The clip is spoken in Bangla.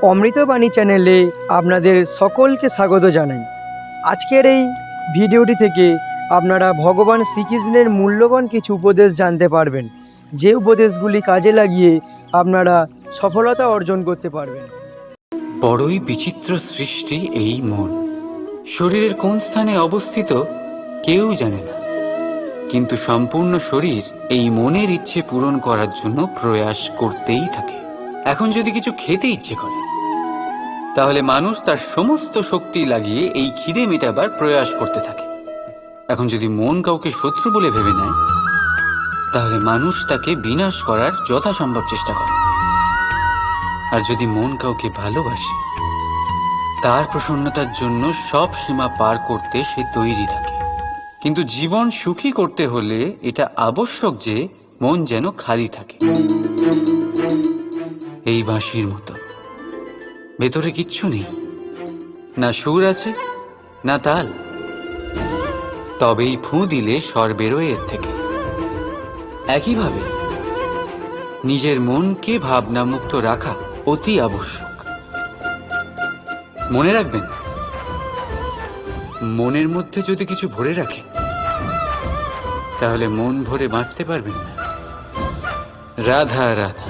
অমৃতবাণী চ্যানেলে আপনাদের সকলকে স্বাগত জানাই। আজকের এই ভিডিওটি থেকে আপনারা ভগবান শ্রীকৃষ্ণের মূল্যবান কিছু উপদেশ জানতে পারবেন, যে উপদেশগুলি কাজে লাগিয়ে আপনারা সফলতা অর্জন করতে পারবেন। বড়ই বিচিত্র সৃষ্টি এই মন। শরীরের কোন স্থানে অবস্থিত কেউ জানে না, কিন্তু সম্পূর্ণ শরীর এই মনের ইচ্ছে পূরণ করার জন্য প্রয়াস করতেই থাকে। এখন যদি কিছু খেতে ইচ্ছে করে, তাহলে মানুষ তার সমস্ত শক্তি লাগিয়ে এই খিদে মেটাবার প্রয়াস করতে থাকে। এখন যদি মন কাউকে শত্রু বলে ভেবে নেয়, তাহলে মানুষ তাকে বিনাশ করার যথাসম্ভব চেষ্টা করে। আর যদি মন কাউকে ভালোবাসে, তার প্রসন্নতার জন্য সব সীমা পার করতে সে তৈরি থাকে। কিন্তু জীবন সুখী করতে হলে এটা আবশ্যক যে মন যেন খালি থাকে, এই বাঁশির মতো। ভেতরে কিচ্ছু নেই, না সুর আছে না তাল, তবেই ফুঁ দিলে স্বর বেরোয় এর থেকে। একইভাবে নিজের মনকে ভাবনামুক্ত রাখা অতি আবশ্যক। মনে রাখবেন, মনের মধ্যে যদি কিছু ভরে রাখে, তাহলে মন ভরে বাঁচতে পারবেন না। রাধা রাধা।